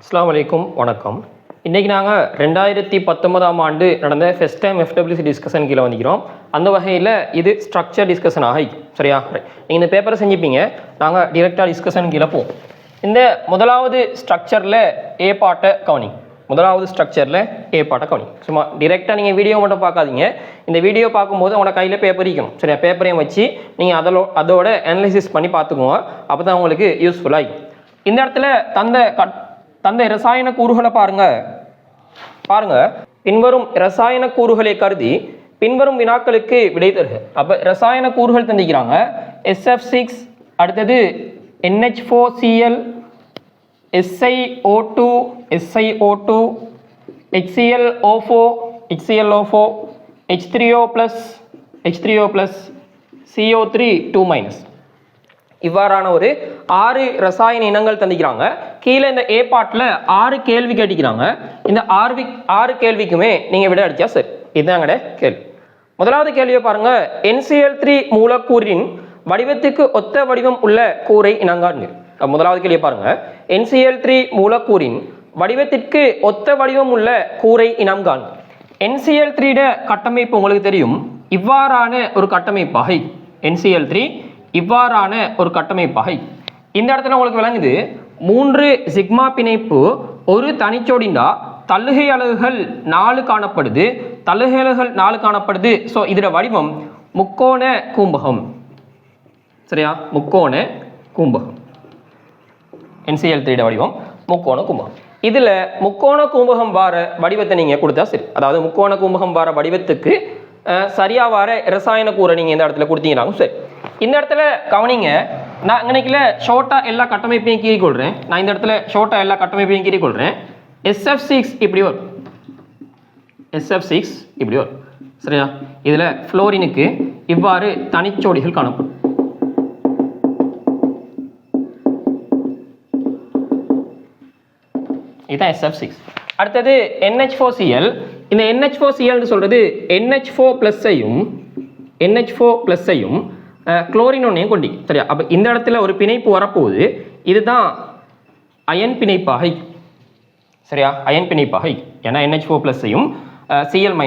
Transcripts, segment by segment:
அஸ்ஸலாமு அலைக்கும் வணக்கம். இன்றைக்கி நாங்கள் 2019ஆம் ஆண்டு நடந்த ஃபர்ஸ்ட் டைம் FWC டிஸ்கஷன் கீழே வந்துக்கிறோம். அந்த வகையில் இது ஸ்ட்ரக்சர் டிஸ்கஷன் ஆகிக்கும். சரியா? நீங்கள் இந்த பேப்பரை செஞ்சுப்பீங்க, நாங்கள் டிரெக்டாக டிஸ்கஷன் கீழே போவோம். இந்த முதலாவது ஸ்ட்ரக்சரில் ஏ பாட்டை கவனி. முதலாவது ஸ்ட்ரக்சரில் ஏ பாட்டை கவனி. சும்மா டிரெக்டாக நீங்கள் வீடியோ மட்டும் பார்க்காதீங்க. இந்த வீடியோ பார்க்கும்போது உங்களோட கையில் பேப்பர் இருக்கணும். சரியா? பேப்பரையும் வச்சு நீங்கள் அதோட அனலைசிஸ் பண்ணி பார்த்துக்குவோம். அப்போ தான் உங்களுக்கு யூஸ்ஃபுல்லாக இருக்கும். இந்த இடத்துல தந்த ரசாயன கூறுகளை பாருங்க. பின்வரும் ரசாயன கூறுகளை கருதி பின்வரும் வினாக்களுக்கு விடை தருக. அப்ப ரசாயன கூறுகள் தந்திக்கிறாங்க. SF6, அடுத்தது NH4Cl, SiO2, HClO4, H3O+, CO3 2-. இவ்வாறான ஒரு 6 ரசாயன இனங்கள் தந்திக்கிறாங்க. கீழே இந்த ஏ பாட்டில் 6 கேள்வி கேட்டிக்கிறாங்க. இந்த 6 கேள்விக்குமே நீங்கள் விட அடிச்சா சரி. இதுதாங்கட கேள்வி. முதலாவது கேள்வியை பாருங்க. NCl3 மூலக்கூறின் வடிவத்துக்கு ஒத்த வடிவம் உள்ள கூரை இனங்காண்க. முதலாவது கேள்வியை பாருங்க. NCl3 மூலக்கூறின் வடிவத்திற்கு ஒத்த வடிவம் உள்ள கூரை இனம் காண்க. NCl3 கட்டமைப்பு உங்களுக்கு தெரியும். இவ்வாறான ஒரு கட்டமைப்பாக NCl3 இவ்வாறான ஒரு கட்டமைப்பாக இந்த இடத்துல உங்களுக்கு விளங்குது. 3 சிக்மா பிணைப்பு ஒரு தனிச்சோடிண்டா தள்ளுகை அலகுகள் 4 காணப்படுது. ஸோ இதோட வடிவம் முக்கோண கூம்பகம். சரியா? முக்கோண கூம்பகம். NCl3 வடிவம் முக்கோண கூம்பகம். இதுல முக்கோண கூம்பகம் வார வடிவத்தை நீங்க கொடுத்தா சரி. அதாவது முக்கோண கூம்பகம் வார வடிவத்துக்கு சரியா வார ரசாயன கூறை நீங்க இந்த இடத்துல கொடுத்தீங்கன்னாலும் சரி. இந்த இடத்துல கவனிங்க. நான் இன்னைக்குல ஷார்ட்டா எல்லா கட்டமைப்பையும் கீறி கொள்றேன். SF6 இப்படி வரும். சரியா? இதுல புளோரினுக்கு இவ்வாறு தனிச்சோடிகள் காணப்படும். இதுதான் SF6. அடுத்தது NH4Cl. இந்த NH4Cl சொல்றது NH4+ஐயும் குளோரின் ஒன்றையும் கொண்டி. சரியா? அப்போ இந்த இடத்துல ஒரு பிணைப்பு வரப்போகுது. இதுதான் அயன் பிணைப்பாக. சரியா? அயன் பிணைப்பாக. ஏன்னா NH4+ஐயும் Cl-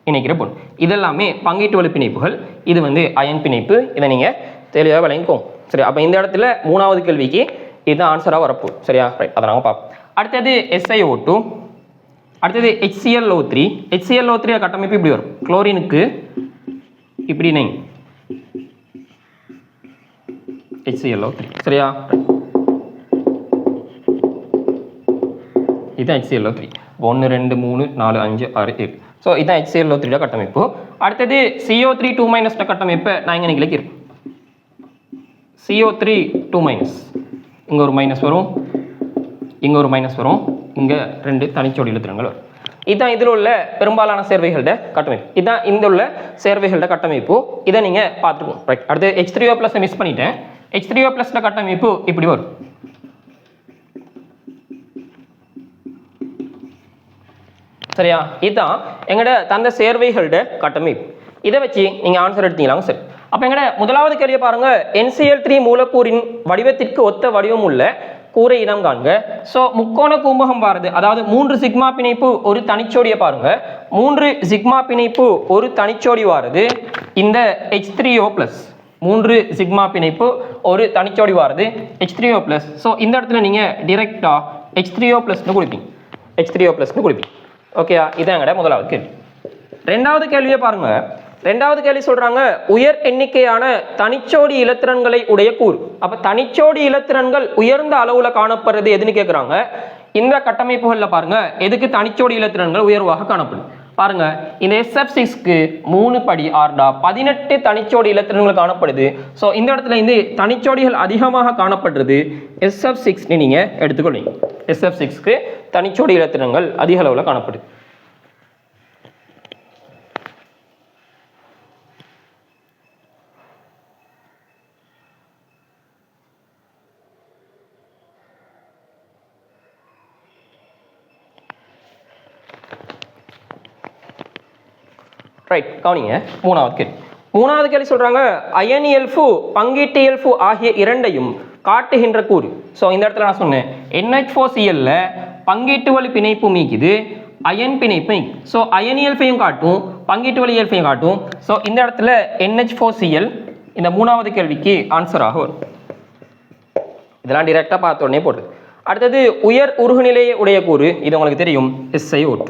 இணைக்கிற பொண்ணு. இதெல்லாமே பங்கீட்டு வலு பிணைப்புகள். இது அயன் பிணைப்பு. இதை நீங்கள் தெளிவாக விளங்கிக்கோங்க. சரியா? அப்போ இந்த இடத்துல 3வது கேள்விக்கு இதுதான் ஆன்சராக வரப்போகுது. சரியா? ரைட். அதை நாங்கள் பார்ப்போம். அடுத்தது SiO2, அடுத்தது HClO3 கட்டமைப்பு இப்படி வரும். குளோரினுக்கு இப்படி இணை HClO3. சரியா? இதுதான் HClO3. 1 2 3 4 5 6 7. ஸோ இதுதான் HClO3 கட்டமைப்பு. அடுத்தது CO3 2- கட்டமைப்பை நான் இங்கே நினைக்கிறேன். CO3 2-. இங்கே ஒரு மைனஸ் வரும், இங்கே ஒரு மைனஸ் வரும், இங்கே 2 தனிச்சோடி இலத்திரங்கள் வரும். இதுதான் இதில் உள்ள பெரும்பாலான சேர்வைகளோட கட்டமைப்பு. இதுதான் இந்த உள்ள சேர்வைகளோட கட்டமைப்பு. இதை நீங்கள் பார்த்துக்கணும். ரைட். அடுத்து H3O+ மிஸ் பண்ணிட்டேன். H3O+ கட்டமைப்பு இப்படி வரும். சரியா? இதுதான் எங்கட தந்த சேர்வைகளோட கட்டமைப்பு. இதை வச்சு நீங்கள் ஆன்சர் எடுத்தீங்களாங்க சரி. அப்போ எங்கட முதலாவது கேள்வியை பாருங்க. NCl3 மூலக்கூறின் வடிவத்திற்கு ஒத்த வடிவம் உள்ள கூரை இனம் காண்க. ஸோ முக்கோண கூம்பகம் வாரது. அதாவது 3 சிக்மா பிணைப்பு ஒரு தனிச்சோடியை பாருங்க. 3 சிக்மா பிணைப்பு ஒரு தனிச்சோடி வாரது. இந்த H3O+, 3 சிக்மா பிணைப்பு ஒரு தனிச்சோடி வாரது H3O+. ஸோ இந்த இடத்துல நீங்கள் டிரெக்டா H3O+னு கொடுப்பீங்க. ஓகேயா? இதாங்கட முதலாவது கேள்வி. 2வது கேள்வியை பாருங்க. 2வது கேள்வி சொல்றாங்க, உயர் எண்ணிக்கையான தனிச்சோடி இலத்திரன்களை உடைய கூறு. அப்ப தனிச்சோடி இலத்திரன்கள் உயர்ந்த அளவுல காணப்படுறது எதுன்னு கேட்குறாங்க. இந்த கட்டமைப்புகள்ல பாருங்க, எதுக்கு தனிச்சோடி இலத்திரன்கள் உயர்வாக காணப்படும் பாருங்க. இந்த SF6க்கு 3 படி 6 18 தனிச்சோடி இலத்திரன்கள் காணப்படுது. ஸோ இந்த இடத்துல இந்த தனிச்சோடிகள் அதிகமாக காணப்படுறது SF6 நீங்க எடுத்துக்கொள்ளுங்க. SF6க்கு தனிச்சோடி இலத்திரன்கள் அதிக அளவில் காணப்படுது. ரைட். கவனிங்க. 3வது கேள்வி சொல்றாங்க, அயனியல்பு பங்கீட்டியல்பு ஆகிய இரண்டையும் காட்டுகின்ற கூறு. ஸோ இந்த இடத்துல நான் சொன்னேன் NH4Cl பங்கீட்டு வழி பிணைப்பு மீக்குது, அயன் பிணைப்பு. ஸோ அயன் இயல்பையும் காட்டும், பங்கீட்டு வழி இயல்பையும் காட்டும். ஸோ இந்த இடத்துல NH4Cl இந்த மூணாவது கேள்விக்கு ஆன்சராக வரும். இதெல்லாம் டிரெக்டாக பார்த்த உடனே போடுறது. அடுத்தது உயர் உருகுநிலையை உடைய கூறு, இது உங்களுக்கு தெரியும், SiO2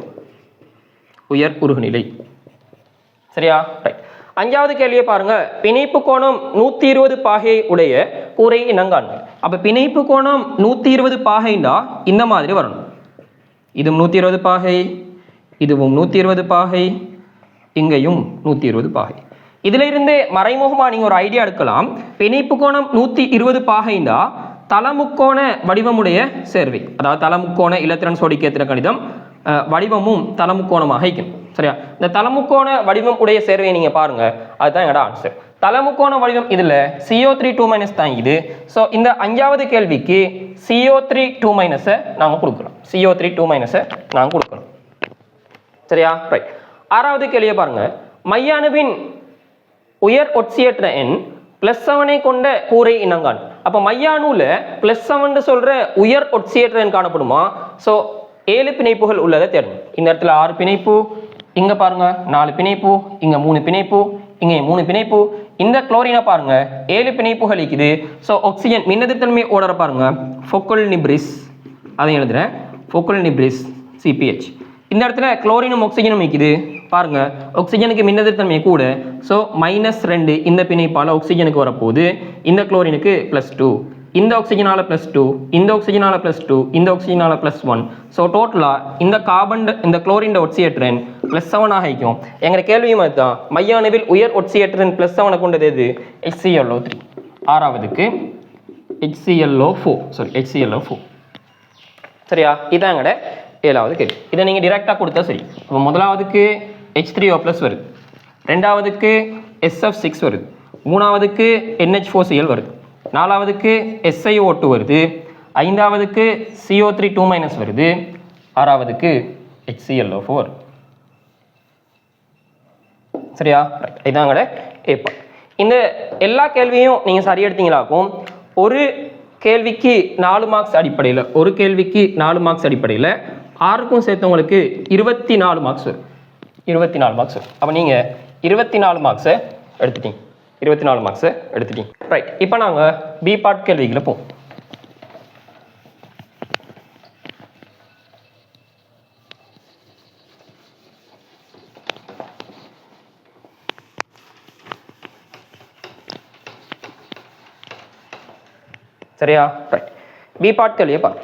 உயர் உருகுநிலை. சரியா? ரைட். அஞ்சாவது கேள்வியை பாருங்க, பிணைப்பு கோணம் 120 பாகையை உடைய கூரை இனங்காண்க. அப்ப பிணைப்பு கோணம் 120 பாகைண்டா இந்த மாதிரி வரணும். இதுவும் 120 பாகை, இதுவும் 120 பாகை, இங்கேயும் 120 பாகை. இதுல இருந்து மறைமுகமா நீங்க ஒரு ஐடியா எடுக்கலாம். பிணைப்பு கோணம் 120 பாகைண்டா தலமுக்கோண வடிவமுடைய சேர்வை, அதாவது தலமுக்கோண இலத்திரன் சோடிக்கேத்திர கணிதம் வடிவமும் தலமுக்கோணமாக இருக்கும். சரியா? இந்த தலமுக்கோண வடிவம் உடைய சேர்வையை நீங்க பாருங்க, அதுதான் எங்கட ஆன்சர். தலமுக்கோண வடிவம் இதுல CO3 2- தான் இது. ஸோ இந்த அஞ்சாவது கேள்விக்கு CO3 2- நாங்க கொடுக்குறோம். CO3 2- நாங்க கொடுக்குறோம். சரியா? ரைட். ஆறாவது கேள்வியை பாருங்க, மையாணுவின் உயர் ஒட்சியேற்ற எண் +7 கொண்ட கூரை இனங்கான். அப்ப மையாணுல +7 சொல்ற உயர் ஒட்சியேற்ற எண் காணப்படுமா? ஸோ 7 பிணைப்புகள் உள்ளதை தேடணும். இந்த இடத்துல 6 பிணைப்பு, இங்க பாருங்க 4 பிணைப்பு, இங்க 3 பிணைப்பு, இங்க 3 பிணைப்பு. இந்த குளோரினை பாருங்க 7 பிணைப்புகள் இருக்குது. ஸோ ஆக்சிஜன் மின்னெதிர்த்தன்மை ஓடற பாருங்க, ஃபோக்கல் நிப்ரிஸ், அதை எழுதுறேன், ஃபோக்கல் நிப்ரிஸ் CpH. இந்த இடத்துல குளோரினும் ஆக்சிஜனும் இருக்குது பாருங்க, ஆக்சிஜனுக்கு மின்னெதிர்த்தன்மை கூட. ஸோ -2 இந்த பிணைப்பால் ஆக்சிஜனுக்கு வரப்போகுது, இந்த குளோரினுக்கு +2, இந்த ஆக்சிஜனால +2, இந்த ஆக்சிஜனால +2, இந்த ஆக்சிஜனால +1. ஸோ டோட்டலா இந்த கார்பன் இந்த குளோரின் ஒட்சியேற்றன் +7 ஆகிக்கும். எங்க கேள்வியும் அதுதான், மையாணுவில் உயர் ஒட்சியேற்றன் +7 கொண்டது எது? HClO3. ஆறாவதுக்கு HClO4. சரியா? இதான் எங்கட ஏழாவது கேள்வி. இதை நீங்க டிரெக்டா கொடுத்தா சரி. அப்போ முதலாவதுக்கு H3O+ வருது, ரெண்டாவதுக்கு SF6 வருது, மூணாவதுக்கு NH4Cl வருது, நாலாவதுக்கு SiO2 வருது, ஐந்தாவதுக்கு CO3 2- வருது, ஆறாவதுக்கு HClO4. சரியா? இதாங்கட ஏப்பா. இந்த எல்லா கேள்வியும் நீங்க சரி எடுத்தீங்களாக்கும் ஒரு கேள்விக்கு 4 மார்க்ஸ் அடிப்படையில், ஒரு கேள்விக்கு 4 மார்க்ஸ் அடிப்படையில் 6க்கும் சேர்த்தவங்களுக்கு 24 மார்க்ஸ் வரும். 24 மார்க்ஸ் வரும். அப்போ நீங்கள் 24 மார்க்ஸை எடுத்துட்டீங்க. 24 மார்க்ஸை எடுத்துட்டீங்க. ரைட். இப்போ நாங்கள் பி பார்ட் கேள்விகளை போவோம். சரியா? ரைட். பி பார்ட் கேள்வியை பாரு.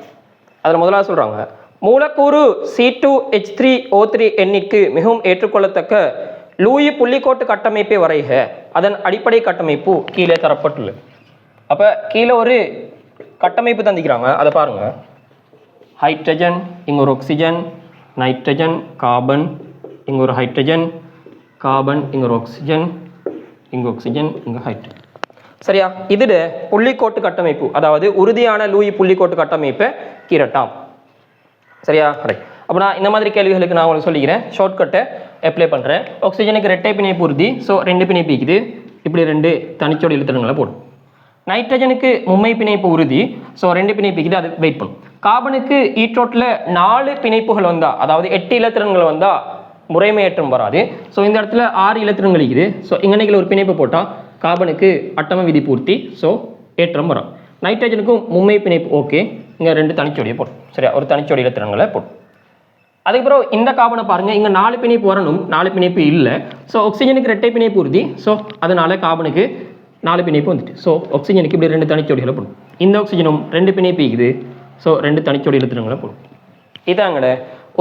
அதில் முதலாவது சொல்கிறாங்க, மூலக்கூறு C2H3O3 எண்ணிற்கு மிகவும் ஏற்றுக்கொள்ளத்தக்க லூயி புள்ளிக்கோட்டு கட்டமைப்பை வரைக. அதன் அடிப்படை கட்டமைப்பு கீழே தரப்பட்டுள்ளது. அப்போ கீழே ஒரு கட்டமைப்பு தந்திக்கிறாங்க, அதை பாருங்க. ஹைட்ரஜன், இங்கே ஒரு ஆக்சிஜன், நைட்ரஜன், கார்பன், இங்கே ஒரு ஹைட்ரஜன், கார்பன், இங்கே ஒரு ஆக்சிஜன், இங்கே ஆக்சிஜன், இங்கே ஹைட்ரஜன். சரியா? இது புள்ளிக்கோட்டு கட்டமைப்பு, அதாவது உறுதியான லூயி புள்ளிக்கோட்டு கட்டமைப்பை கீரட்டாம். சரியா? ரைட். அப்போ நான் இந்த மாதிரி கேள்விகளுக்கு நான் உங்களுக்கு சொல்லிக்கிறேன், ஷார்ட்கட்டை அப்ளை பண்ணுறேன். ஆக்சிஜனுக்கு ரெட்டை பிணைப்பு உறுதி, ஸோ 2 பிணைப்பு இருக்குது, இப்படி 2 தனிச்சோடி இழுத்தடங்களை போடும். நைட்ரஜனுக்கு மும்மை பிணைப்பு உறுதி, ஸோ 2 பிணைப்பு இருக்குது, அது வெயிட் பண்ணும். கார்பனுக்கு ஈட்ரோட்டில் 4 பிணைப்புகள் வந்தால், அதாவது 8 இலத்திரன்கள் வந்தால் முறைமையேற்றம் வராது. ஸோ இந்த இடத்துல 6 இலத்திரன்கள் இருக்குது. ஸோ இங்கே ஒரு பிணைப்பு போட்டால் கார்பனுக்கு அட்டம விதி பூர்த்தி, ஸோ ஏற்றம் வரும். நைட்ரஜனுக்கும் மும்மை பிணைப்பு ஓகே, இங்கே 2 தனிச்சோடியை போடும். சரியா? ஒரு தனிச்சோடி இலத்திரன்களை போடும். அதுக்கப்புறம் இந்த கார்பனை பாருங்க, இங்கே 4 பிணைப்பு வரணும், 4 பிணைப்பு இல்லை. ஸோ ஆக்சிஜனுக்கு ரெட்டை பிணைப்பு உறுதி, ஸோ அதனால கார்பனுக்கு 4 பிணைப்பு வந்துட்டு. ஸோ ஆக்சிஜனுக்கு இப்படி 2 தனிச்சோடிகளை போடும். இந்த ஆக்சிஜனும் 2 பிணைப்பு இருக்குது, ஸோ 2 தனிச்சோடி இலத்திரன்களை போடும். இதாங்கட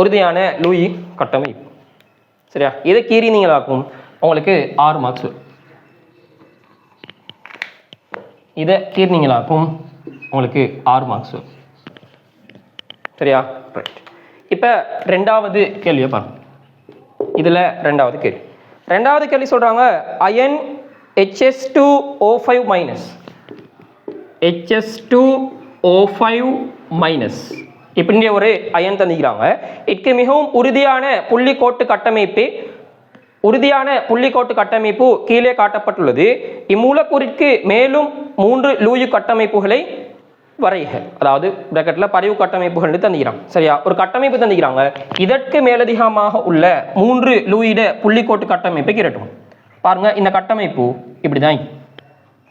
உறுதியான லூயி கட்டமைப்பு. சரியா? இதை கீறினீங்களாக்கும் உங்களுக்கு 6 மார்க்ஸ் வரும். இதை கீர்னிங்களாக்கும் உங்களுக்கு 6 மார்க்ஸ் வரும். சரியா? ரைட். இப்போ ரெண்டாவது கேள்வியை பாருங்க. இதில் ரெண்டாவது கேள்வி சொல்கிறாங்க, அயன் HS2O5- HS2O5- இப்படி ஒரு அயன் தந்திக்கிறாங்க. இதுக்கு மிகவும் உறுதியான புள்ளிக்கோட்டு கட்டமைப்பு கீழே காட்டப்பட்டுள்ளது. இம்மூலக்கூறிற்கு மேலும் 3 லூயி கட்டமைப்புகளை வரைக, அதாவது பிராக்கெட்ல பரிவு கட்டமைப்புகள் தந்திக்கிறாங்க. சரியா, ஒரு கட்டமைப்பு தந்திக்கிறாங்க. இதற்கு மேலதிகமாக உள்ள 3 லூயிட புள்ளிக்கோட்டு கட்டமைப்பை கிரட்டும். பாருங்க, இந்த கட்டமைப்பு இப்படிதான்.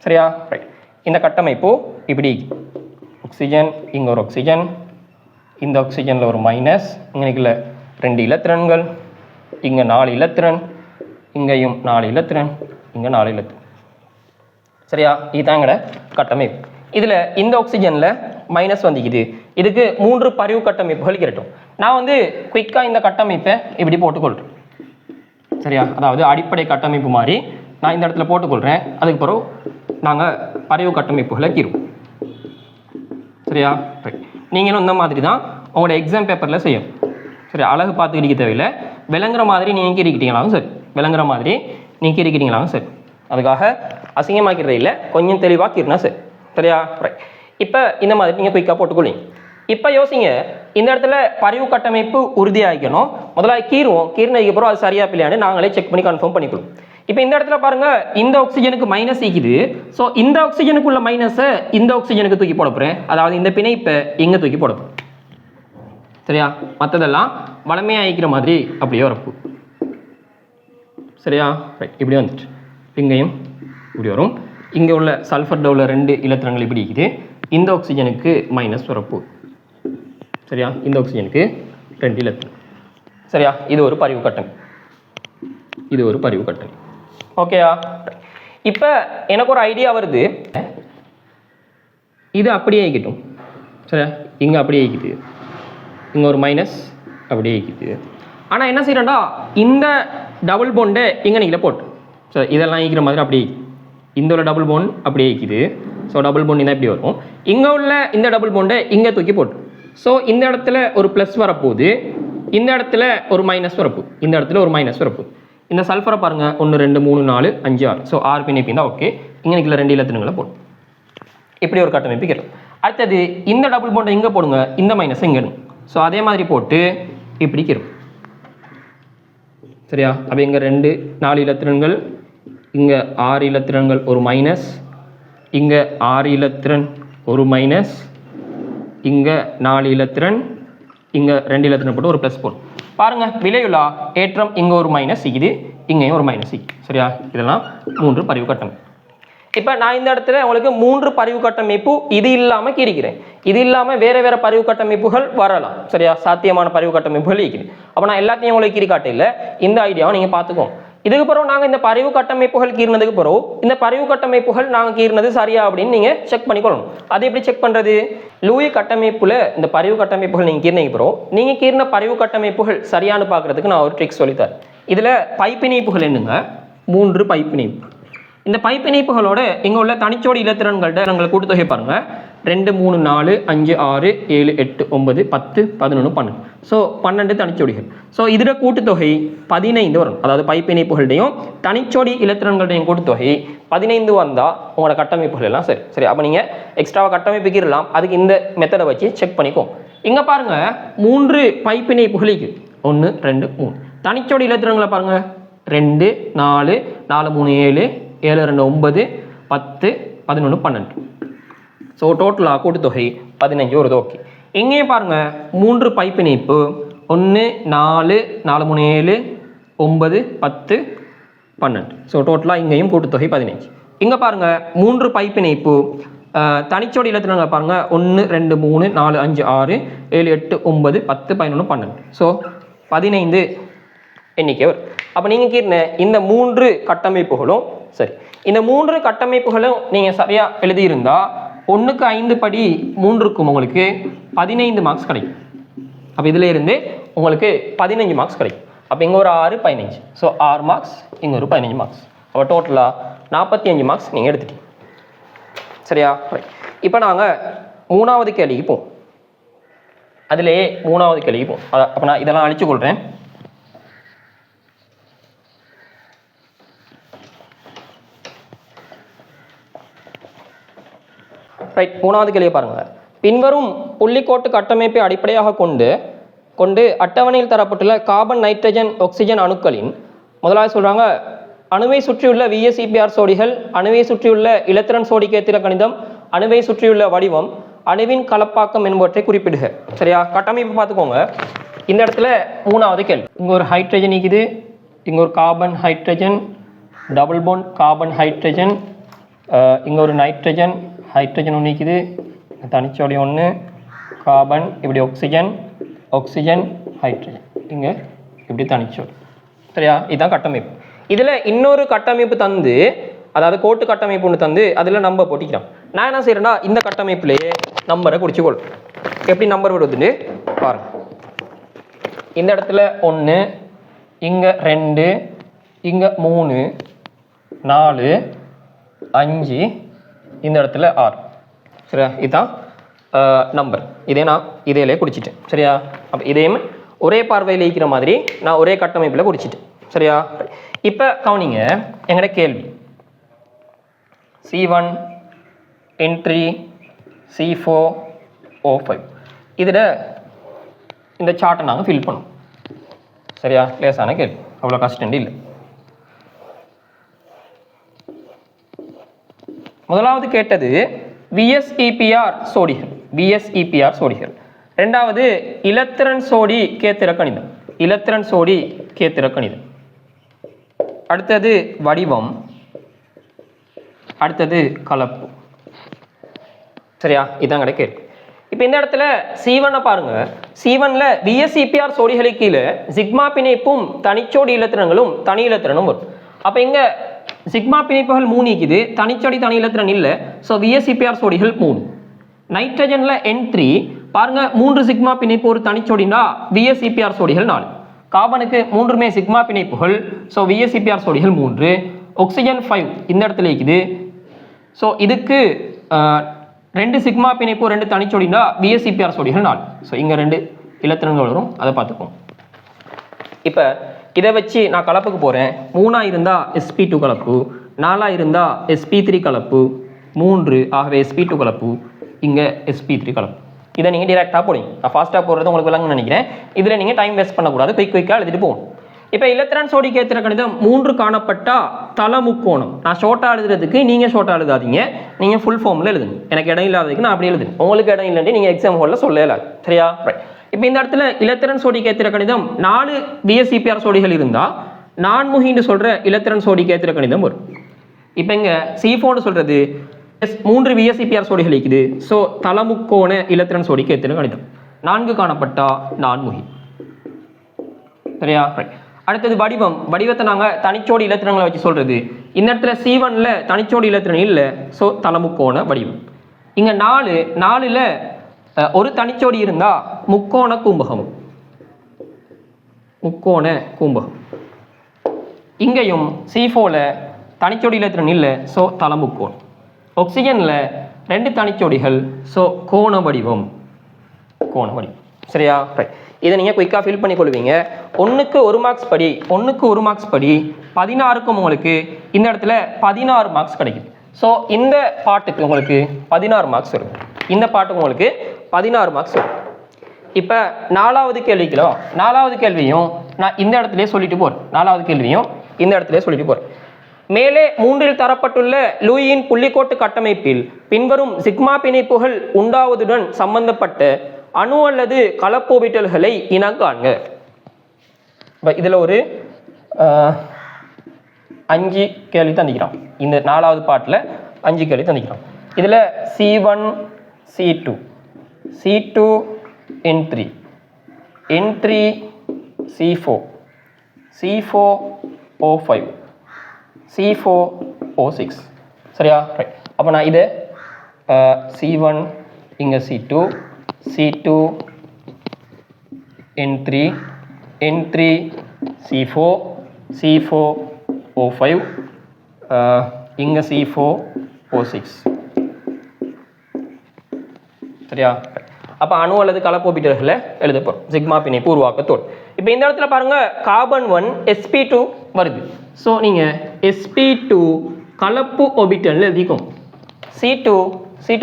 சரியா, ரைட். இந்த கட்டமைப்பு இப்படி ஆக்சிஜன், இங்க ஒரு ஆக்சிஜன், இந்த ஆக்சிஜன்ல ஒரு மைனஸ், இங்கனைக்குள்ள 2 இலத்திரன்கள், இங்க 4 இலத்திரன், இங்கேயும் 4 இலத்திரன், இங்க 4 இலத்திரன். சரியா, இதுதாங்கட கட்டமைப்பு. இதுல இந்த ஆக்சிஜன்ல மைனஸ் வந்துக்குது. இதுக்கு 3 பரிவு கட்டமைப்புகள் கிரட்டும். நான் வந்து குயிக்கா இந்த கட்டமைப்பை இப்படி போட்டுக்கொள்றேன். சரியா, அதாவது அடிப்படை கட்டமைப்பு மாதிரி நான் இந்த இடத்துல போட்டுக்கொள்றேன். அதுக்கு பிறகு நாங்கள் பரிவு கட்டமைப்புகளை கீறுவோம். சரியா, நீங்களும் இந்த மாதிரி தான் உங்களோட எக்ஸாம் பேப்பரில் செய்யணும். சரி, அழகு பார்த்துக்கிட்டு தேவையில்லை, விளங்குற மாதிரி நீங்கள் கீறிக்கிட்டீங்களாலும் சரி, விளங்குற மாதிரி நீங்கள் கீறிக்கிட்டீங்களாலும் சரி. அதுக்காக அசிங்கமாக்கிறதே இல்லை, கொஞ்சம் தெளிவாக கீறினா சரி. சரியா, ரைட். இப்போ இந்த மாதிரி நீங்கள் குயிக்காக போட்டுக்கொள்ளுங்க. இப்போ யோசிங்க, இந்த இடத்துல பரிவு கட்டமைப்பு உறுதியாகிக்கணும். முதல்ல கீறுவோம், கீறினதுக்கு அப்புறம் அது சரியா இல்லையான்னு நாங்களே செக் பண்ணி கன்ஃபார்ம் பண்ணிக்கணும். இப்போ இந்த இடத்துல பாருங்க, இந்த ஆக்சிஜனுக்கு மைனஸ் ஈக்குது. ஸோ இந்த ஆக்சிஜனுக்குள்ள மைனஸை இந்த ஆக்சிஜனுக்கு தூக்கி போட போகிறேன். அதாவது இந்த பிணைப்பை இங்கே தூக்கி போட போகிறேன். சரியா, மற்றதெல்லாம் வளமையாக ஆகிக்கிற மாதிரி அப்படியே வரப்பு. சரியா, ரைட். இப்படி வந்துட்டு இங்கேயும் இப்படி வரும். இங்கே உள்ள சல்ஃபர் உள்ள 2 இலத்திரங்கள் இப்படி இருக்குது. இந்த ஆக்சிஜனுக்கு மைனஸ் வரப்பு. சரியா, இந்த ஆக்சிஜனுக்கு 2 இலத்திரன். சரியா, இது ஒரு பரிவு கட்டமைப்பு, இது ஒரு பரிவு கட்டமைப்பு. ஓகேயா, இப்போ எனக்கு ஒரு ஐடியா வருது. இது அப்படியே ஆகிக்கட்டும். சரியா, இங்கே அப்படியே ஆகிக்குது, இங்கே ஒரு மைனஸ் அப்படியே ஆகிக்குது. ஆனால் என்ன செய்யறேன்டா, இந்த டபுள் போண்டை இங்கே நீங்களே போட்டு, சரி இதெல்லாம் ஆகிக்கிற மாதிரி அப்படியே இந்த உள்ள டபுள் போண்ட் அப்படியே ஆகிக்குது. ஸோ டபுள் போண்ட் தான் இப்படி வரும். இங்கே உள்ள இந்த டபுள் போண்டை இங்கே தூக்கி போட்டு, ஸோ இந்த இடத்துல ஒரு ப்ளஸ் வரப்போகுது, இந்த இடத்துல ஒரு மைனஸ் வரப்போகுது, இந்த இடத்துல ஒரு மைனஸ் வரப்போகுது. இந்த சல்ஃபரை பாருங்க, 1 2 3 4 5 6. ஸோ 6 பிணைப்பு தான். ஓகே, இங்கே 2 இலத்திரங்களை போடும். இப்படி ஒரு கட்டமைப்பு கேட்கும். அடுத்தது இந்த டபுள் போண்டை இங்கே போடுங்க, இந்த மைனஸ் இங்கே எடுங்க. ஸோ அதே மாதிரி போட்டு இப்படி கேட்கும். சரியா, அப்போ இங்கே 2 4 இலத்திரன்கள், இங்கே 6 இலத்திரன்கள், ஒரு மைனஸ், இங்கே 6 இலத்திரன் ஒரு மைனஸ், இங்கே 4 இலத்திரன், இங்கே 2 இலத்திரன் போட்டு ஒரு ப்ளஸ் போடும். பாருங்க, விலையுலா ஏற்றம், இங்கே ஒரு மைனஸ் இது, இங்கேயும் ஒரு மைனஸ். சரியா, இதெல்லாம் 3 பரிவு கட்டமைப்பு. இப்போ நான் இந்த இடத்துல உங்களுக்கு 3 பரிவு கட்டமைப்பு இது இல்லாமல் கீறிக்கிறேன். இது இல்லாமல் வேற வேற பரிவு கட்டமைப்புகள் வரலாம். சரியா, சாத்தியமான பரிவு கட்டமைப்புகள் இருக்குது. அப்போ நான் எல்லாத்தையும் உங்களுக்கு கீறி காட்டையில் இந்த ஐடியாவை நீங்கள் பார்த்துக்கோங்க. இதுக்கு பிறகு நாங்கள் இந்த பரிவு கட்டமைப்புகள் கீறினதுக்கு பிறகு இந்த பரிவு கட்டமைப்புகள் நாங்கள் கீறினது சரியா அப்படின்னு நீங்கள் செக் பண்ணிக்கொள்ளணும். அது எப்படி செக் பண்ணுறது? லூயி கட்டமைப்புல இந்த பரிவு கட்டமைப்புகள் நீங்கள் கீறினதுக்கு பிறகு நீங்கள் கீறின பரிவு கட்டமைப்புகள் சரியானு பார்க்கறதுக்கு நான் ஒரு ட்ரிக் சொல்லித்தரேன். இதில் பைப்பிணைப்புகள் என்னங்க, 3 பைப்பிணைப்பு. இந்த பைப்பிணைப்புகளோட இங்கே உள்ள தனிச்சோடி இலத்திரன்கள்ட்ட நாங்கள் கூட்டுத்தொகை பாருங்க, 2 3 4 5 6 7 8 9 10 11 12. ஸோ 12 தனிச்சோடிகள். ஸோ இதில் கூட்டுத்தொகை 15 வரும். அதாவது பைப்பிணைப்புகள்டையும் தனிச்சோடி இலத்திரன்கள்டையும் கூட்டுத்தொகை 15 வந்தால் உங்களோட கட்டமைப்புகள் எல்லாம் சரி. சரி, அப்போ நீங்கள் எக்ஸ்ட்ராவாக கட்டமைப்புக்கு இருக்கலாம். அதுக்கு இந்த மெத்தடை வச்சு செக் பண்ணிக்கோ. இங்கே பாருங்க, 3 பைப்பிணைப்புகளுக்கு 1 2 3. தனிச்சோடி இலத்திரன்களை பாருங்க, 2 4 4 3 7 7 2 9 10 11 12. ஸோ டோட்டலாக கூட்டுத்தொகை 15 வருது. ஓகே, இங்கேயும் பாருங்க, 3 பைப்பிணைப்பு, 1 4 4 3 7 9 10 12. ஸோ டோட்டலாக இங்கேயும் கூட்டுத்தொகை 15. இங்கே பாருங்க, 3 பைப்பிணைப்பு, தனிச்சோடி இலத்திரங்களை பாருங்க, 1 2 3 4 5 6 7 8 9 10 11 12. ஸோ 15 எண்ணிக்கை வரும். அப்போ நீங்கள் கீறின இந்த 3 கட்டமைப்புகளும் சரி. இந்த 3 கட்டமைப்புகளும் நீங்கள் சரியாக எழுதியிருந்தால் 1க்கு 5 படி 3க்கும் உங்களுக்கு 15 மார்க்ஸ் கிடைக்கும். அப்போ இதில் இருந்து உங்களுக்கு 15 மார்க்ஸ் கிடைக்கும். அப்போ இங்கே ஒரு 6 15. ஸோ 6 மார்க்ஸ், இங்கே ஒரு 15 மார்க்ஸ். அப்போ டோட்டலாக 45 மார்க்ஸ் நீங்கள் எடுத்துட்டீங்க. சரியா, இப்போ நாங்கள் 3வது கேள்விக்கு போவோம். அதிலேயே 3வது கேள்விக்கு போவோம். அப்போ நான் இதெல்லாம் அழிச்சு கொள்கிறேன். ரைட், 3வது கேள்வியை பாருங்க. பின்வரும் புள்ளிக்கோட்டு கட்டமைப்பை அடிப்படையாக கொண்டு அட்டவணையில் தரப்பட்டுள்ள கார்பன் நைட்ரஜன் ஆக்சிஜன் அணுக்களின் முதலாவது சொல்றாங்க, அணுவை சுற்றியுள்ள VSEPR சோடிகள், அணுவை சுற்றியுள்ள இலத்திரன் சோடி கேத்திர கணிதம், அணுவை சுற்றியுள்ள வடிவம், அணுவின் கலப்பாக்கம் என்பவற்றை குறிப்பிடுக. சரியா? கட்டமைப்பு பார்த்துக்கோங்க. இந்த இடத்துல 3வது கேள்வி. இங்க ஒரு ஹைட்ரஜன் இருக்குது, இங்க ஒரு carbon hydrogen, double bond carbon hydrogen, இங்க ஒரு நைட்ரஜன் ஹைட்ரஜன் ஒன்று இருக்குது, தனிச்சோடி ஒன்று, கார்பன், இப்படி ஆக்சிஜன் ஆக்சிஜன் ஹைட்ரஜன், இங்க இப்படி தனிச்சோடி. சரியா? இதுதான் கட்டமைப்பு. இதுல இன்னொரு கட்டமைப்பு தந்து, அதாவது கோட்டு கட்டமைப்பு ஒன்று தந்து அதில் நம்பர் போட்டிக்கிறோம். நான் என்ன செய்யறேன்னா இந்த கட்டமைப்புலேயே நம்பரை குறிச்சுக்கொள். எப்படி நம்பர் விடுவதுன்னு பாருங்க. இந்த இடத்துல 1, இங்கே 2, இங்கே 3, 4, 5, இந்த இடத்துல 6. சரியா? இதுதான் நம்பர். இதே நான் இதையிலே குறிச்சிட்டேன். சரியா? அப்போ இதையும் ஒரே பார்வையில் இருக்கிற மாதிரி நான் ஒரே கட்டமைப்பில் குறிச்சிட்டேன். சரியா? இப்போ கவனிங்க, எங்கட கேள்வி C1 N3 C4 O5 இதில் இந்த சார்ட்டை நாங்கள் ஃபில் பண்ணுவோம். சரியா? லேசான கேள்வி, அவ்வளோ கஷ்டம் இல்லை. முதலாவது கேட்டது VSEPR சோடிகள், VSEPR சோடிகள். ரெண்டாவது இலத்திரன் சோடி கேத்திர கணிதம், இலத்திரன் சோடி கேத்திர கணிதம். அடுத்தது வடிவம், அடுத்தது கலப்பு. சரியா? இதான் கிடைக்கு. இப்போ இந்த இடத்துல C1 பாருங்க. C1ல VSEPR சோடிகளுக்கு கீழே சிக்மா பிணைப்பும் தனிச்சோடி இலத்திரங்களும் தனி இலத்திரனும் வரும். அப்போ இங்க சிக்மா பிணைப்புகள் 3 இருக்குது, தனிச்சோடி தனி இலத்திரன் இல்லை. So VSEPR சோடிகள் 3. நைட்ரஜன்ல N3 பாருங்க, 3 சிக்மா பிணைப்பு ஒரு தனிச்சோடினா VSEPR சோடிகள் 4. கார்பனுக்கு 3மே சிக்மா பிணைப்புகள், ஸோ VSEPR சோடிகள் 3. ஆக்சிஜன் 5 இந்த இடத்துல இருக்குது. ஸோ இதுக்கு 2 சிக்மா பிணைப்பு 2 தனிச்சோடினா VSEPR சோடிகள் 4. ஸோ இங்கே 2 இலத்திரன்கள் வரும், அதை பார்த்துப்போம். இப்போ இதை வச்சு நான் கலப்புக்கு போகிறேன். 3 இருந்தால் sp2 கலப்பு, 4 இருந்தால் sp3 கலப்பு, 3 ஆகவே sp2 கலப்பு, இங்கே sp3 கலப்பு. இதை நீங்கள் டிரெக்டாக போடுங்க. நான் ஃபாஸ்ட்டாக போடுறது உங்களுக்கு விளங்குன்னு நினைக்கிறேன். இதில் நீங்கள் டைம் வேஸ்ட் பண்ணக்கூடாது, குயிக்காக எழுதிட்டு போகணும். இப்போ இலத்திரன் சோடி கேத்திர கணிதம் 3 காணப்பட்டா தல முக்கோணம். நான் ஷார்ட்டாக எழுதுறதுக்கு நீங்கள் ஷார்ட்டாக எழுதாதீங்க, நீங்கள் ஃபுல் ஃபார்மில் எழுதுங்க. எனக்கு இடம் இல்லாததுக்கு நான் அப்படி எழுதுங்க. உங்களுக்கு இடம் இல்லைன்னு நீங்கள் எக்ஸாம் ஹாலில் சொல்லலாம். சரியா? ரைட். இப்போ இந்த இடத்துல இலத்திரன் சோடி கேத்திர கணிதம் 4 VSEPR சோடிகள் இருந்தால் நான்முகின்னு சொல்கிற இலத்திரன் சோடி கேத்திர கணிதம் வரும். இப்போ இங்கே C4 சொல்கிறது 3 VSEPR சோடிகள் இருக்குது. ஸோ தலமுக்கோண இலத்திரன் சோடி கேத்திர கணிதம் 4 காணப்பட்டா நான்முகி. சரியா? ரைட். அடுத்தது வடிவம். வடிவத்தை நாங்கள் தனிச்சோடி இலத்திரங்களை வச்சு சொல்கிறது. இந்த இடத்துல C1ல தனிச்சோடி இலத்திரன் இல்லை, ஸோ தலமுக்கோண வடிவம். இங்கே 4ல் ஒரு தனிச்சோடி இருந்தால் முக்கோண கூம்பகம், முக்கோண கூம்பகம். இங்கேயும் C4ல தனிச்சோடி இலத்திரன் இல்லை, ஸோ தலமுக்கோணம். ஆக்சிஜனில் 2 தனிச்சோடிகள், ஸோ கோண வடிவம், கோண வடிவம். சரியா? ரைட். இதை நீங்கள் குயிக்காக ஃபில் பண்ணி கொள்வீங்க. 1க்கு 1 மார்க்ஸ் படி, 1க்கு 1 மார்க்ஸ் படி 16க்கும் உங்களுக்கு இந்த இடத்துல 16 மார்க்ஸ் கிடைக்குது. ஸோ இந்த பாட்டுக்கு உங்களுக்கு 16 மார்க்ஸ் வரும், இந்த பாட்டுக்கு உங்களுக்கு 16 மார்க்ஸ் வரும். இப்போ 4வது கேள்விக்கலாம். 4வது கேள்வியும் நான் இந்த இடத்துலேயே சொல்லிட்டு போகிறேன். 4வது கேள்வியும் இந்த இடத்துலேயே சொல்லிட்டு போகிறேன். மேலே 3ல் தரப்பட்டுள்ள லூயின் புள்ளிக்கோட்டு கட்டமைப்பில் பின்வரும் சிக்மா பிணைப்புகள் உண்டாவதுடன் சம்பந்தப்பட்ட அணு அல்லது கலப்போபிட்டல்களை இனங்காண்க. இதில் ஒரு 5 கேள்வி தந்திக்கிறான். இந்த 4வது பாட்டில் 5 கேள்வி தந்திக்கிறான். இதில் C1 C2 C2 N3 N3 C4 C4 O5 C4 O6. சரியா? ரைட். அப்போ நான் இதை C1 இங்கே C2 C2 N3 N3 C4 C4 O5 இங்கே C4 O6. சரியா? அப்போ அணு அல்லது கலப்போபிட்டல்களை எழுத போகிறோம் சிக்மா பிணைப்பு உருவாக்கத்தோடு. இப்போ இந்த இடத்துல பாருங்க, கார்பன் 1 sp2 வருது. ஸோ நீங்கள் sp2 கலப்பு ஒபிட்டல் எழுதிக்கும். C2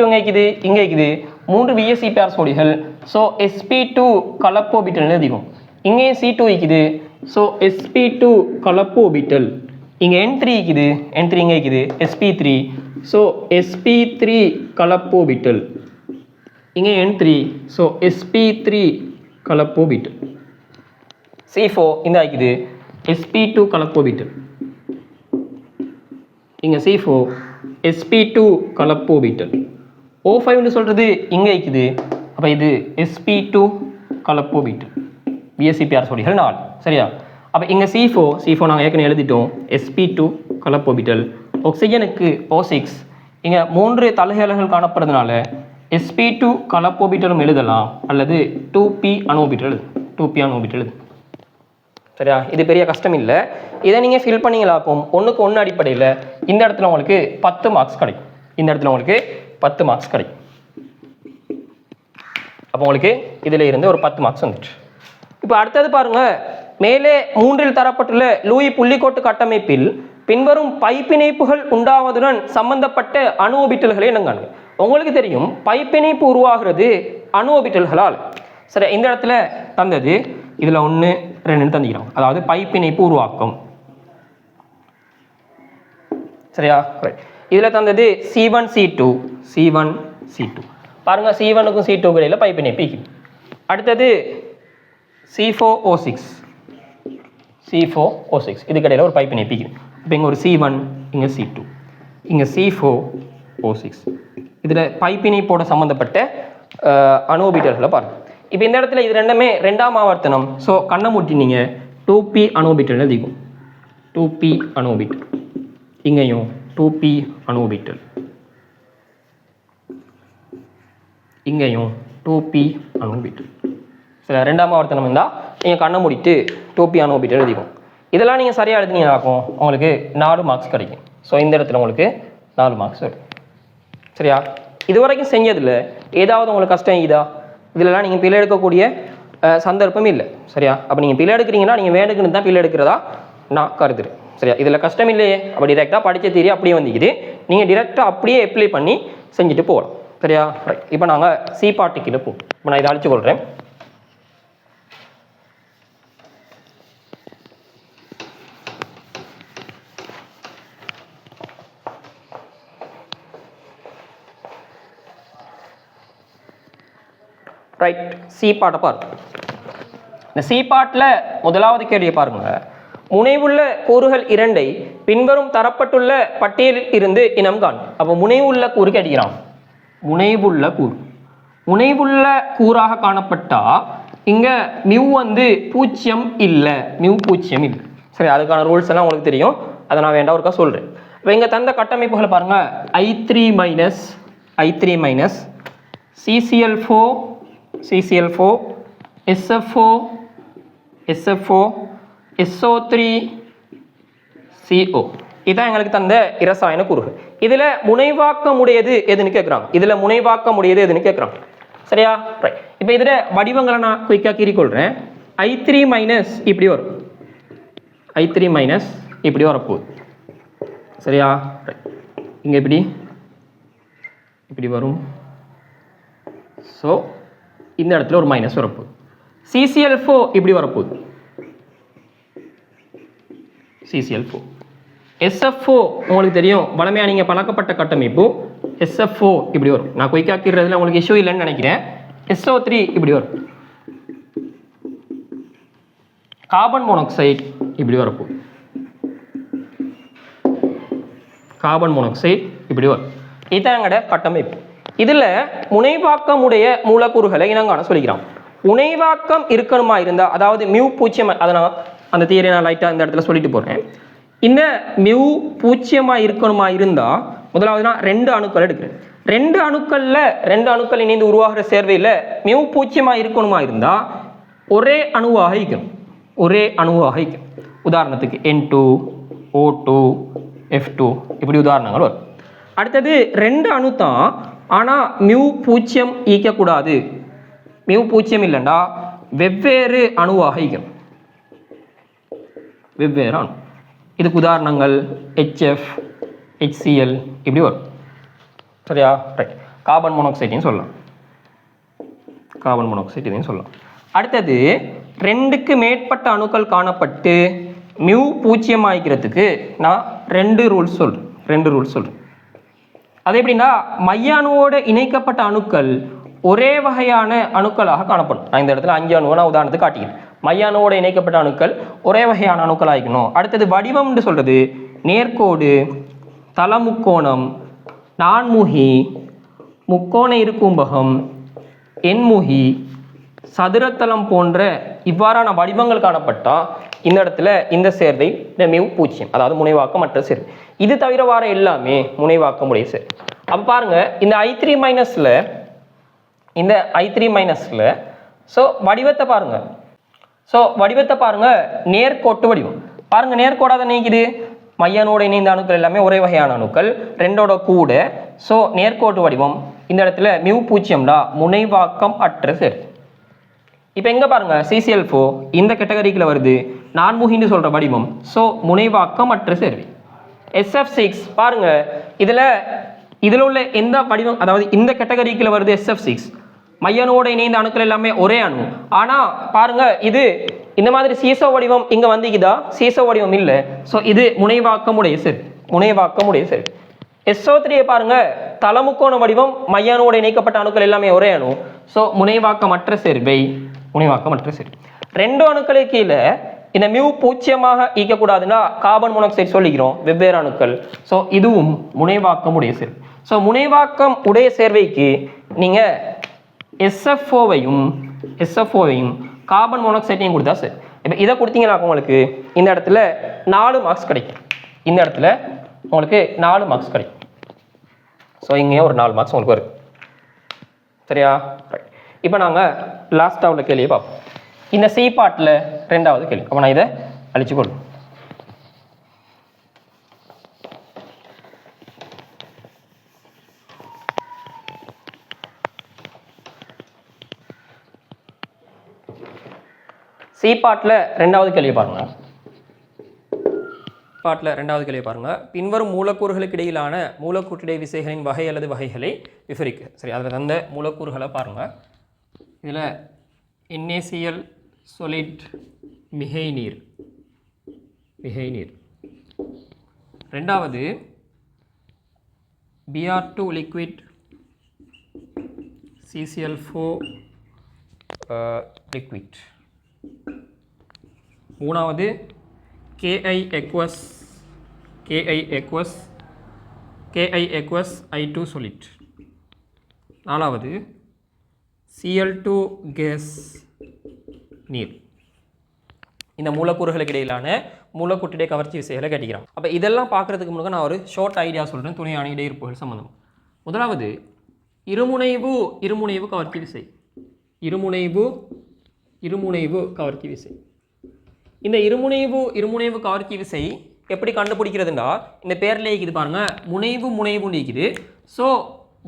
இங்கே இருக்குது, இங்கே இருக்குது 3 VSEPR சோடிகள். ஸோ sp2 கலப்பு ஒபிட்டல் எழுதிக்கும். இங்கே C2 இருக்குது, ஸோ sp2 கலப்பு ஒபிட்டல். இங்கே N3 இருக்குது, N3 இங்கே இருக்குது sp3, ஸோ sp3 கலப்பு ஒபிட்டல். இங்கே N3 ஸோ sp3 கலப்போபிட்டல். C4 இந்த ஆகிக்குது sp2 கலப்போபிட்டல். இங்கே C4 sp2 கலப்போபிட்டல். O5 சொல்கிறது இங்கே இருக்குது. அப்போ இது sp2 கலப்போபிட்டல். BSCPR சோடிகள் 4 சரியா. அப்போ இங்கே C4 நாங்கள் ஏற்கனவே எழுதிட்டோம். sp2 கலப்போபிட்டல். ஆக்சிஜனுக்கு O6 இங்கே 3 தலைகீழர்கள் காணப்படுறதுனால sp2 கலப்போபிட்டலும் எழுதலாம் அல்லது 2p அணுபிட்டல் 2p அணுபிட்டல் சரியா. இது பெரிய கஷ்டம் இல்லை. இதை நீங்கள் ஃபில் பண்ணிங்களாக்கும் ஒன்றுக்கு ஒன்று அடிப்படையில் இந்த இடத்துல உங்களுக்கு 10 மார்க்ஸ் கிடைக்கும். இந்த இடத்துல உங்களுக்கு 10 மார்க்ஸ் கிடைக்கும். அப்போ உங்களுக்கு இதில் இருந்து ஒரு 10 மார்க்ஸ் வந்துட்டு. இப்போ அடுத்தது பாருங்க, மேலே 3இல் தரப்பட்டுள்ள லூயி புள்ளிக்கோட்டு கட்டமைப்பில் பின்வரும் பைப்பிணைப்புகள் உண்டாவதுடன் சம்பந்தப்பட்ட அணுபிட்டல்களை என்னங்க. உங்களுக்கு தெரியும் பைப்பிணைப்பு உருவாகிறது அணுபிட்டல்களால் சரி. இந்த இடத்துல தந்தது இதில் 1 2 தந்திக்கிறோம், அதாவது பைப்பிணைப்பு உருவாக்கம் சரியா. இதில் தந்தது C1 C2 பாருங்க, C1க்கும் C2க்கும் இடையில பைப்பிணைப்பு. அடுத்தது C4O6 இதுக்கு இடையில ஒரு பைப்பிணைப்பு. இப்போ இங்கே ஒரு C1 இங்கே C2 இங்கே C4O6 இதில் பைப்பிணைப்போட சம்மந்தப்பட்ட அணுபிட்டல்களை பாருங்கள். இப்போ இந்த இடத்துல இது ரெண்டுமே 2ஆம் ஆவர்த்தனம். ஸோ கண்ணை மூட்டி நீங்கள் 2p அணுபிட்டல் எழுதிக்கும். 2p அணுபிட்டல் இங்கேயும் 2p அணுபிட்டல் இங்கேயும் 2p அணுபிட்டல் சரி. 2ஆம் ஆவர்த்தனம் இருந்தால் நீங்கள் கண்ணை மூடிட்டு 2p அணுபிட்டல் எழுதிக்கும். இதெல்லாம் நீங்கள் சரியாக எழுதினீங்கன்னாக்கும் உங்களுக்கு 4 மார்க்ஸ் கிடைக்கும். ஸோ இந்த இடத்துல உங்களுக்கு 4 மார்க்ஸ் வரும் சரியா. இது வரைக்கும் செஞ்சதில்லை ஏதாவது உங்களுக்கு கஷ்டம் இதா இதிலலாம் நீங்கள் பிழை எடுக்கக்கூடிய சந்தர்ப்பம் இல்லை சரியா. அப்போ நீங்கள் பிழை எடுக்கிறீங்கன்னா நீங்கள் வேண்டுக்குன்னு தான் பிழை எடுக்கிறதா நான் கருதுறேன் சரியா. இதில் கஷ்டம் இல்லையே, அப்போ டிரெக்டாக படித்த தீரி அப்படியே வந்துக்குது. நீங்கள் டிரெக்டாக அப்படியே அப்ளை பண்ணி செஞ்சுட்டு போகலாம் சரியா. ரைட், இப்போ நாங்கள் சி பார்ட்டிக்கில் போவோம். இப்போ நான் இதை அழிச்சு கொள்கிறேன். ரைட், சி பாட்டை பாருங்க. இந்த சி பாட்டில் முதலாவது கேள்வியை பாருங்க. முனைவுள்ள கூறுகள் 2ஐ பின்வரும் தரப்பட்டுள்ள பட்டியலில் இருந்து இனம் காண். அப்போ முனைவுள்ள கூறு கேட்கிறான். முனைவுள்ள முனைவுள்ள கூறாக காணப்பட்டா இங்க மியூ வந்து 0 இல்லை, மியூ 0 இல்லை சரி. அதுக்கான ரூல்ஸ் எல்லாம் உங்களுக்கு தெரியும், அதை நான் வேண்டாம் ஒருக்கா சொல்றேன். இப்போ இங்க தந்த கட்டமைப்புகளை பாருங்க. I3 minus CCl4 SFO SO3 CO இதான் எங்களுக்கு தந்த இரசாயன கூறுகள். இதுல முனைவாக்கம் உடையது எதுன்னு கேட்குறாங்க சரியா. ரைட், இப்போ இதுல வடிவங்களை நான் குயிக்காக கீறிக்கொள்றேன். I3 மைனஸ் இப்படி வரும், I3 மைனஸ் இப்படி வரப்போகுது சரியா. இங்க இப்படி வரும். ஸோ இந்த இடத்துல ஒரு மைனஸ் வரப்போகுது. CCl4 இப்படி வரப்போகுது, CCl4 SFO உங்களுக்கு தெரியும், வளமையாக நீங்கள் பழக்கப்பட்ட கட்டமைப்பு. SFO இப்படி வரும். நான் குயிக்காக்கிறதுல உங்களுக்கு இஷ்யூ இல்லைன்னு நினைக்கிறேன். SO3 இப்படி வரும். கார்பன் மோனாக்சைடு இப்படி வரப்போகுது, கார்பன் மோனாக்சைடு இப்படி வரும். இதுதான் எங்களோட கட்டமைப்பு. இதில் முனைவாக்கமுடைய மூலக்கூறுகளை இனங்காண சொல்லிக்கிறான். முனைவாக்கம் இருக்கணுமா இருந்தால், அதாவது மியூ 0, அதை நான் அந்த தியரியை நான் லைட்டாக இந்த இடத்துல சொல்லிட்டு போகிறேன். இந்த மியூ 0 இருக்கணுமா இருந்தால் முதலாவது நான் 2 அணுக்கள் எடுக்கிறேன். 2 அணுக்கள் இணைந்து உருவாகிற சேர்வையில் மியூ 0 இருக்கணுமா இருந்தால் ஒரே அணுவாக இருக்கணும். உதாரணத்துக்கு N2 O2 F2 இப்படி உதாரணங்கள் வரும். அடுத்தது 2 அணு தான், ஆனால் மியூ 0 ஈக்கக்கூடாது. மியூ 0 இல்லைண்டா வெவ்வேறு அணுவாக ஈக்கணும், வெவ்வேறு அணு. இதுக்கு உதாரணங்கள் HF HCl இப்படி வரும் சரியா. ரைட், கார்பன் மோனாக்சைடையும் சொல்லலாம், அடுத்தது 2க்கு மேற்பட்ட அணுக்கள் காணப்பட்டு மியூ 0 ஆகிக்கிறதுக்கு நான் 2 ரூல்ஸ் சொல்கிறேன். அது எப்படின்னா மைய அணுவோடு இணைக்கப்பட்ட அணுக்கள் ஒரே வகையான அணுக்களாக காணப்படும். நான் இந்த இடத்துல 5 அணுவை நான் உதாரணத்துக்கு காட்டிக்கிறேன். மைய அணுவோட இணைக்கப்பட்ட அணுக்கள் ஒரே வகையான அணுக்கள் ஆகிக்கணும். அடுத்தது வடிவம்னு சொல்றது நேர்கோடு, தலமுக்கோணம், நான்முகி, முக்கோண இருக்கும்பகம், எண்முகி, சதுரத்தலம் போன்ற இவ்வாறான வடிவங்கள் காணப்பட்டால் இந்த இடத்துல இந்த சேர்வை மிகு பூஜ்ஜியம், அதாவது முனைவாக்கமற்ற சேர்வை. இது தவிர வார எல்லாமே முனைவாக்கமுடைய சேர்வை. அப்போ பாருங்க இந்த I3 மைனஸில் ஸோ வடிவத்தை பாருங்க. நேர்கோட்டு வடிவம் பாருங்க. நேர்கோடாக நீக்குது. மையனோட இணைந்த அணுக்கள் எல்லாமே ஒரே வகையான அணுக்கள், ரெண்டோட கூட. ஸோ நேர்கோட்டு வடிவம் இந்த இடத்துல மிகு பூஜ்ஜியம்டா, முனைவாக்கம் அற்ற சேர்வை. இப்போ எங்க பாருங்க CCl4 இந்த கேட்டகரிக்குள்ள வருது, நான்முகின்னு சொல்ற வடிவம். ஸோ முனைவாக்கம் அற்ற சேர்வை. SF6 பாருங்க, இதுல உள்ள எந்த வடிவம், அதாவது இந்த கேட்டகரிக்குள்ள வருது SF6, மையனோட இணைந்த அணுக்கள் எல்லாமே ஒரே அணு. ஆனா பாருங்க இது இந்த மாதிரி சீசோ வடிவம் இங்க வந்துக்குதா? சீசோ வடிவம் இல்லை. ஸோ இது முனைவாக்கமுடைய சேர்வை. SO3 பாருங்க, தலமுக்கோண வடிவம், மையனோட இணைக்கப்பட்ட அணுக்கள் எல்லாமே ஒரே அணு. ஸோ முனைவாக்கமற்ற சேர்வை. ரெண்டு அணுக்களுக்கு கீழே இந்த மியூ பூஜ்ஜியமாக ஈக்கக்கூடாதுன்னா கார்பன் மோனாக்சைடு சொல்லிக்கிறோம், வெவ்வேறு அணுக்கள். ஸோ இதுவும் முனைவாக்கம் உடைய சேர்வை. ஸோ முனைவாக்கம் உடைய சேர்வைக்கு நீங்க SFO-வையும் கார்பன் மோனாக்சைடையும் கொடுத்தா சார். இப்போ இதை கொடுத்தீங்கன்னா உங்களுக்கு இந்த இடத்துல 4 மார்க்ஸ் கிடைக்கும். ஸோ இங்கேயும் ஒரு 4 மார்க்ஸ் உங்களுக்கு வரும். சரியா? இப்போ நாங்கள் லாஸ்ட்டாக உள்ள கேள்வியை பார்ப்போம். இந்த சி பார்ட்டில் 2வது கேள்வி. அப்போ நான் இதை அழிச்சு கொள்ளும். சி பார்ட்டில் 2வது கேள்வியை பாருங்க. பின்வரும் மூலக்கூறுகளுக்கு இடையிலான மூலக்கூற்றிடை விசைகளின் வகை அல்லது வகைகளை விவரிக்க. சரி, அதில் தந்த மூலக்கூறுகளை பாருங்க. இதில் NaCl solid மிகை நீர். ரெண்டாவது Br2 liquid, CCl4 liquid. மூணாவது Ki aqueous I2 solid. நாலாவது Cl2 gas நீர். இந்த மூலக்கூறுகளுக்கு இடையிலான மூலக்கூற்றிடை கவர்ச்சி விசைகளை கேட்டிக்கிறான். அப்போ இதெல்லாம் பார்க்குறதுக்கு முன்னாடி நான் ஒரு ஷார்ட் ஐடியா சொல்கிறேன் துணையான இடையிருப்புகள் சம்பந்தம். முதலாவது இருமுனைவு கவர்ச்சி விசை. இருமுனைவு கவர்ச்சி விசை. இந்த இருமுனைவு கவர்ச்சி விசை எப்படி கண்டுபிடிக்கிறதுனா இந்த பேர்ல இருக்குது பாருங்க, முனைவு நீக்குது. ஸோ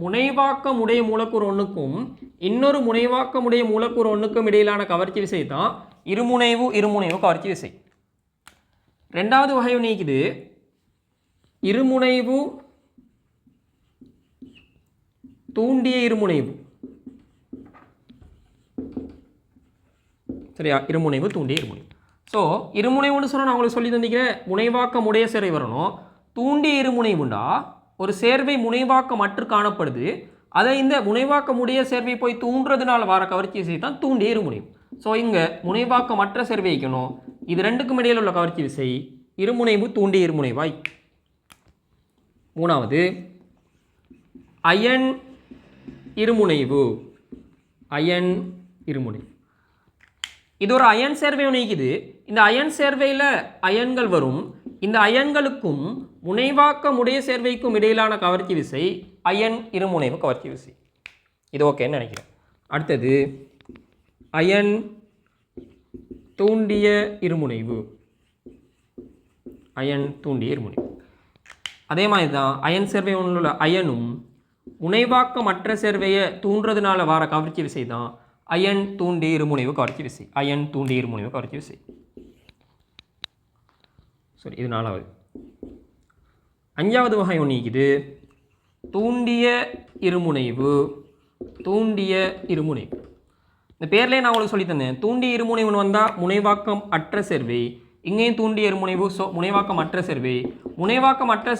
முனைவாக்கமுடைய மூலக்கூறு ஒன்றுக்கும் இன்னொரு முனைவாக்கமுடைய மூலக்கூறு ஒன்றுக்கும் இடையிலான கவர்ச்சி விசை தான் இருமுனைவு கவர்ச்சி விசை. ரெண்டாவது வகை நீக்குது இருமுனைவு தூண்டிய இருமுனைவு. சரியா? இருமுனைவு தூண்டிய இருமுனைவு. ஸோ இருமுனைவுன்னு சொன்னால் நான் உங்களுக்கு சொல்லி தந்திக்கிறேன், முனைவாக்கமுடைய சேர்வை வரணும். தூண்டிய இருமுனைவுண்டா ஒரு சேர்வை முனைவாக்கமற்று காணப்படுது, அதை இந்த முனைவாக்கமுடைய சேர்வை போய் தூண்டுறதுனால வர கவர்ச்சி விசை தான் தூண்டிய இருமுனைவு. ஸோ இங்கே முனைவாக்கமற்ற சேர்வை வைக்கணும். இது ரெண்டுக்கும் இடையில் உள்ள கவர்ச்சி விசை இருமுனைவு தூண்டிய இருமுனைவாய். மூணாவது அயன் இருமுனைவு. இது ஒரு அயன் சேர்வை நீக்குது. இந்த அயன் சேர்வையில் அயன்கள் வரும். இந்த அயன்களுக்கும் முனைவாக்கமுடைய சேர்வைக்கும் இடையிலான கவர்ச்சி விசை அயன் இருமுனைவு கவர்ச்சி விசை. இது ஓகேன்னு நினைக்கிறேன். அடுத்தது அயன் தூண்டிய இருமுனைவு. அதே மாதிரி தான் அயன் சேர்வை ஒன்றில் உள்ள அயனும் முனைவாக்கமற்ற சேர்வையை தூண்டுறதுனால வர கவர்ச்சி விசை தான் அயன் தூண்டிய இருமுனைவு கவர்ச்சி விசை. சரி, இது 4வது. 5வது வகை ஒன்று இருக்குது தூண்டிய இருமுனைவு. இந்த பேர்லேயே நான் உங்களுக்கு சொல்லி தந்தேன், தூண்டிய இருமுனைவுன்னு வந்தால் முனைவாக்கம் அற்ற சேர்வை, இங்கேயும் தூண்டிய இருமுனைவு. ஸோ முனைவாக்கம் அற்ற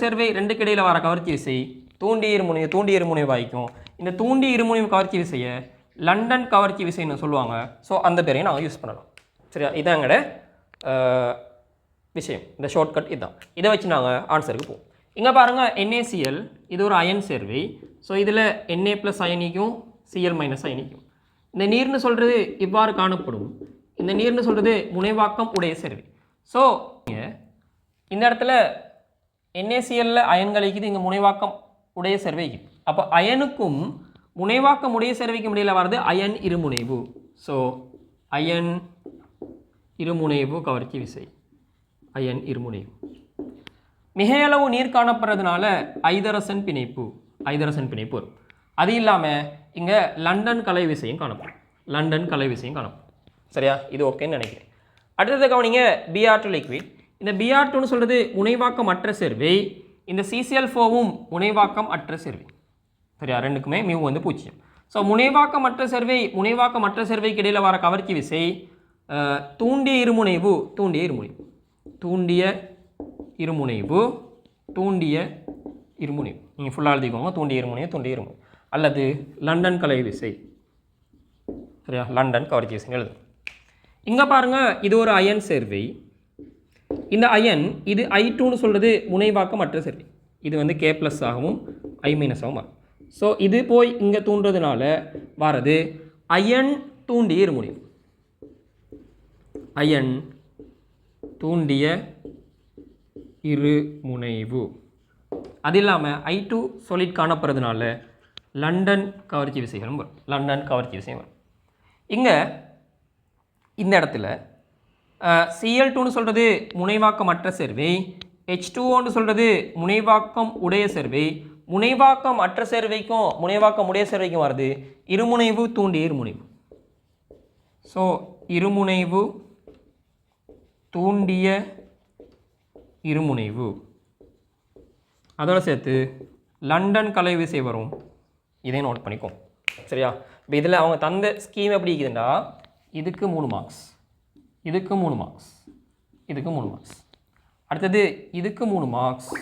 சேர்வை ரெண்டுக்கு இடையில் வர கவர்ச்சி விசை தூண்டிய இருமுனைவு வாய்க்கும். இந்த தூண்டி இருமுனை கவர்ச்சி விசையை லண்டன் கவர்ச்சி விசைன்னு சொல்லுவாங்க. ஸோ அந்த பேரையும் நாங்கள் யூஸ் பண்ணலாம். சரியா, இதான் எங்களோட விஷயம். இந்த ஷார்ட்கட் இதுதான். இதை வச்சு நாங்கள் ஆன்சருக்கு போவோம். இங்கே பாருங்கள், NaCl இது ஒரு அயன் சேர்வை. ஸோ இதில் Na + அயனிக்கும் Cl - அயனிக்கும். இந்த நீர்னு சொல்கிறது இவ்வாறு காணப்படும். இந்த நீர்னு சொல்கிறது முனைவாக்கம் உடைய சேர்வை. ஸோ இந்த இடத்துல NaCl அயன்கள் இருக்குது, இங்கே முனைவாக்கம் உடைய சேர்வை இருக்குது. அப்போ அயனுக்கும் முனைவாக்கம் உடைய சேர்வைக்கும் இடையில் வர்றது அயன் இருமுனைவு. ஸோ அயன் இருமுனைவு கவர்ச்சி விசை, அயன் இருமுனைவு. மிகையளவு நீர் காணப்படுறதுனால ஐதரசன் பிணைப்பு வரும். அது இல்லாமல் இங்கே லண்டன் கலை விசையும் காணப்படும். லண்டன் கலை விசையும் காணப்படும். சரியா, இது ஓகேன்னு நினைக்கிறேன். அடுத்தது கவனிங்க, Br2 லிக்விட். இந்த Br2ன்னு சொல்கிறது முனைவாக்கம் அற்ற சேர்வை. இந்த CCl4வும் முனைவாக்கம் அற்ற சேர்வை. சரியா, ரெண்டுக்குமே மியூ வந்து 0. ஸோ முனைவாக்கம் அற்ற சேர்வைக்கு இடையில் வர கவர்ச்சி விசை தூண்டிய இருமுனைவு நீங்கள் ஃபுல்லாக எழுதிக்கோங்க. தூண்டிய இருமுனைவு அல்லது லண்டன் கலை விசை. சரியா, லண்டன் கவர்ச்சி விசைன்னு எழுதும். இங்கே பாருங்கள், இது ஒரு அயன் சேர்வை. இந்த அயன் இது I2ன்னு சொல்கிறது முனைவாக்கம் அற்ற சேர்வை. இது வந்து K+ ஆகவும் I- ஆகவும் வரும். ஸோ இது போய் இங்கே தூண்டுறதுனால வர்றது அயன் தூண்டிய இருமுனைவு. அயன் தூண்டிய இருமுனைவு. அது இல்லாமல் I2 solid காணப்படுறதுனால லண்டன் கவர்ச்சி விசைகளும் வரும். லண்டன் கவர்ச்சி விசையும் வரும். இங்கே இந்த இடத்துல Cl2ன்னு சொல்கிறது முனைவாக்கம் அற்ற சேர்வை. H2O சொல்கிறது முனைவாக்கம் உடைய சேர்வை. முனைவாக்கம் அற்ற சேர்வைக்கும் முனைவாக்கம் உடைய சேர்வைக்கும் வருது இருமுனைவு தூண்டிய இருமுனைவு. ஸோ இருமுனைவு தூண்டிய இருமுனைவு அதோட சேர்த்து லண்டன் கலை விசை வரும். இதையும் நோட் பண்ணிக்கோம். சரியா, இப்போ இதில் அவங்க தந்த ஸ்கீம் எப்படி இருக்குதுண்டா, இதுக்கு 3 மார்க்ஸ், இதுக்கு 3 மார்க்ஸ், இதுக்கு 3 மார்க்ஸ், அடுத்தது இதுக்கு 3 மார்க்ஸ்,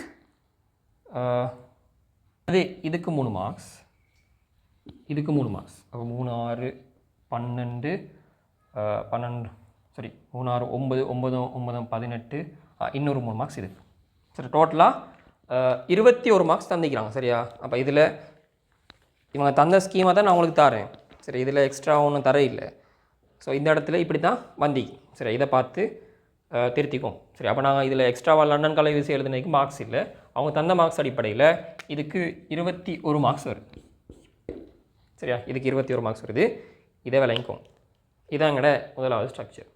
அது இதுக்கு 3 மார்க்ஸ், இதுக்கு 3 மார்க்ஸ். அப்போ 3 6 12 12 சாரி 3 6 9 9 9 18 இன்னொரு 3 மார்க்ஸ் இதுக்கு. சரி, டோட்டலாக 21 மார்க்ஸ் தந்திக்கிறாங்க. சரியா, அப்போ இதில் இவங்க தந்த ஸ்கீமை தான் நான் உங்களுக்கு தரேன். சரி, இதில் எக்ஸ்ட்ரா ஒன்றும் தர இல்லை. ஸோ இந்த இடத்துல இப்படி தான் வந்திக்கு. சரி, இதை பார்த்து திருத்திக்கும். சரி, அப்போ நாங்கள் இதில் எக்ஸ்ட்ராவாக லண்டன் கலை விசை எழுதுனதுக்கு மார்க்ஸ் இல்லை. அவங்க தந்த மார்க்ஸ் அடிப்படையில் இதுக்கு 21 மார்க்ஸ் வருது. சரியா, இதுக்கு 21 மார்க்ஸ் வருது. இதை விளங்கிக்கும். இதான் எங்களோட முதலாவது ஸ்ட்ரக்சர்.